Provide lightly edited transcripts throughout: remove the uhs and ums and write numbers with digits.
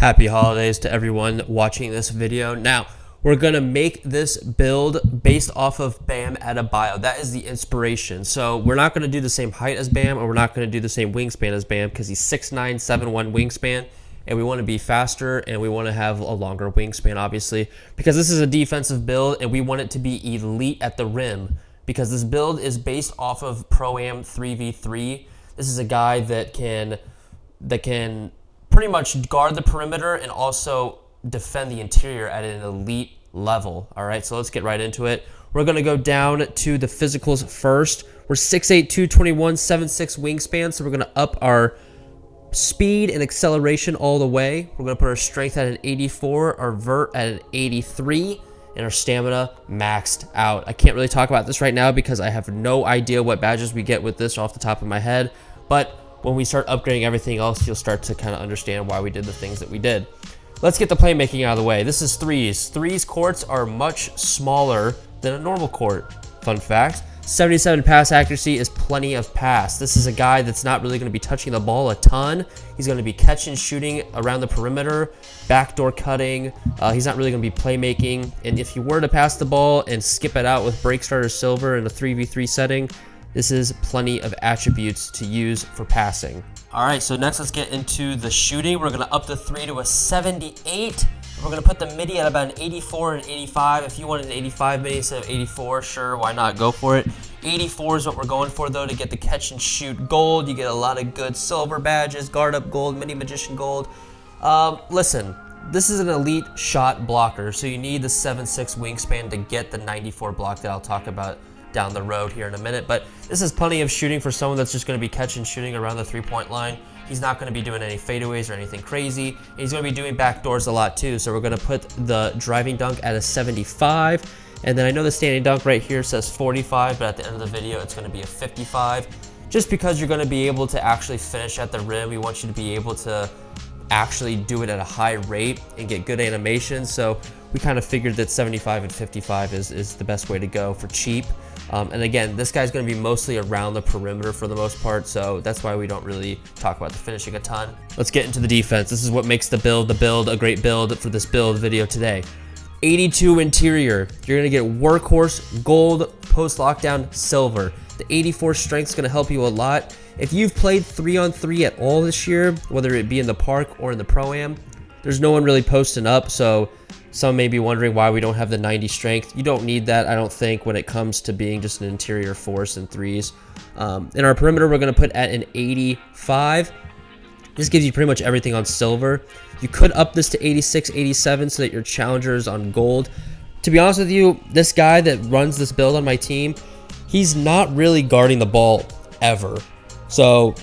Happy holidays to everyone watching this video. Now, we're going to make this build based off of Bam Adebayo. That is the inspiration. So we're not going to do the same height as Bam, or we're not going to do the same wingspan as Bam because he's 6'9", 7'1" wingspan, and we want to be faster and we want to have a longer wingspan, obviously, because this is a defensive build and we want it to be elite at the rim because this build is based off of Pro-Am 3v3. This is a guy that can pretty much guard the perimeter and also defend the interior at an elite level. All right, so let's get right into it. We're going to go down to the physicals first. We're 6'8", 221, 7'6" wingspan, so we're going to up our speed and acceleration all the way. We're going to put our strength at an 84, our vert at an 83, and our stamina maxed out. I can't really talk about this right now because I have no idea what badges we get with this off the top of my head, but when we start upgrading everything else, you'll start to kind of understand why we did the things that we did. Let's get the playmaking out of the way. This is threes. Threes courts are much smaller than a normal court. Fun fact, 77 pass accuracy is plenty of pass. This is a guy that's not really going to be touching the ball a ton. He's going to be catching, shooting around the perimeter, backdoor cutting. He's not really going to be playmaking. And if you were to pass the ball and skip it out with break starter silver in a 3v3 setting, this is plenty of attributes to use for passing. All right, so next let's get into the shooting. We're gonna up the three to a 78. We're gonna put the midi at about an 84 and 85. If you want an 85 midi instead of 84, sure, why not, go for it. 84 is what we're going for though to get the catch and shoot gold. You get a lot of good silver badges, guard up gold, mini magician gold. Listen, this is an elite shot blocker, so you need the 7'6" wingspan to get the 94 block that I'll talk about down the road here in a minute, but this is plenty of shooting for someone that's just going to be catching, shooting around the three-point line. He's not going to be doing any fadeaways or anything crazy. He's going to be doing backdoors a lot too, so we're going to put the driving dunk at a 75, and then I know the standing dunk right here says 45, but at the end of the video it's going to be a 55, just because you're going to be able to actually finish at the rim. We want you to be able to actually do it at a high rate and get good animation, so we kind of figured that 75 and 55 is the best way to go for cheap. And again, this guy's going to be mostly around the perimeter for the most part, so that's why we don't really talk about the finishing a ton. Let's get into the defense. This is what makes the build a great build for this build video today. 82 interior. You're going to get workhorse, gold, post lockdown, silver. The 84 strength is going to help you a lot. If you've played 3-on-3 at all this year, whether it be in the park or in the Pro-Am, there's no one really posting up, so some may be wondering why we don't have the 90 strength. You don't need that, I don't think, when it comes to being just an interior force in threes. In our perimeter, we're going to put at an 85. This gives you pretty much everything on silver. You could up this to 86, 87 so that your challenger is on gold. To be honest with you, this guy that runs this build on my team, he's not really guarding the ball ever. So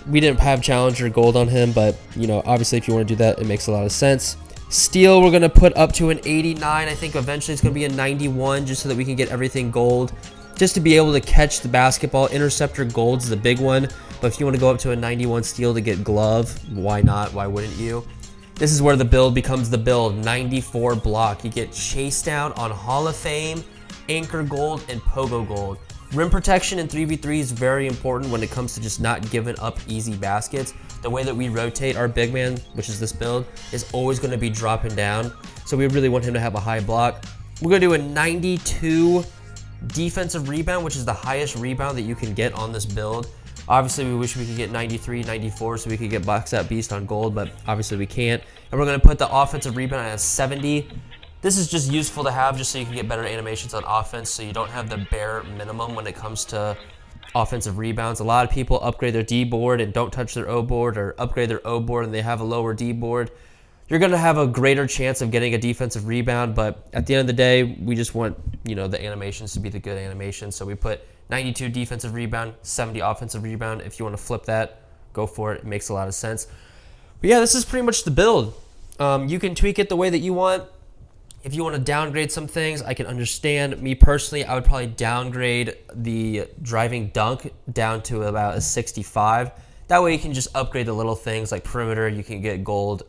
we didn't have challenger gold on him, but you know, obviously if you want to do that, it makes a lot of sense. Steal, we're going to put up to an 89. I think eventually it's going to be a 91 just so that we can get everything gold. Just to be able to catch the basketball. Interceptor gold's the big one. But if you want to go up to a 91 steal to get glove, why not? Why wouldn't you? This is where the build becomes the build. 94 block. You get chase down on Hall of Fame, anchor gold, and pogo gold. Rim protection in 3v3 is very important when it comes to just not giving up easy baskets. The way that we rotate our big man, which is this build, is always going to be dropping down. So we really want him to have a high block. We're going to do a 92 defensive rebound, which is the highest rebound that you can get on this build. Obviously, we wish we could get 93, 94 so we could get box out beast on gold, but obviously we can't. And we're going to put the offensive rebound at a 70. This is just useful to have just so you can get better animations on offense so you don't have the bare minimum when it comes to offensive rebounds. A lot of people upgrade their D board and don't touch their O board, or upgrade their O board and they have a lower D board. You're going to have a greater chance of getting a defensive rebound, but at the end of the day, we just want, you know, the animations to be the good animations. So we put 92 defensive rebound, 70 offensive rebound. If you want to flip that, go for it. It makes a lot of sense. But yeah, this is pretty much the build. You can tweak it the way that you want. If you want to downgrade some things, I can understand. Me personally, I would probably downgrade the driving dunk down to about a 65. That way you can just upgrade the little things like perimeter. You can get gold.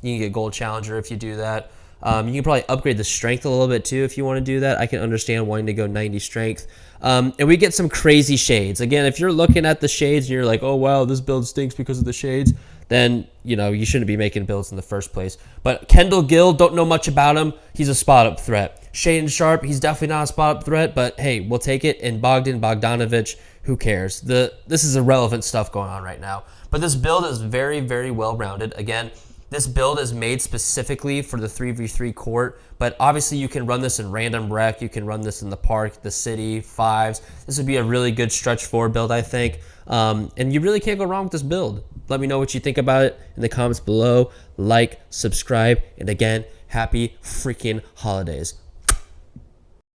You can get gold challenger if you do that. You can probably upgrade the strength a little bit too if you want to do that. I can understand wanting to go 90 strength. And we get some crazy shades. Again, if you're looking at the shades and you're like, oh wow, this build stinks because of the shades, then, you know, you shouldn't be making builds in the first place. But Kendall Gill, don't know much about him. He's a spot-up threat. Shaden Sharp, he's definitely not a spot-up threat, but hey, we'll take it. And Bogdanovich, who cares? This is irrelevant stuff going on right now. But this build is very, very well-rounded. Again, this build is made specifically for the 3v3 court, but obviously you can run this in random rec. You can run this in the park, the city, fives. This would be a really good stretch 4 build, I think. And you really can't go wrong with this build. Let me know what you think about it in the comments below. Like, subscribe, and again, happy freaking holidays.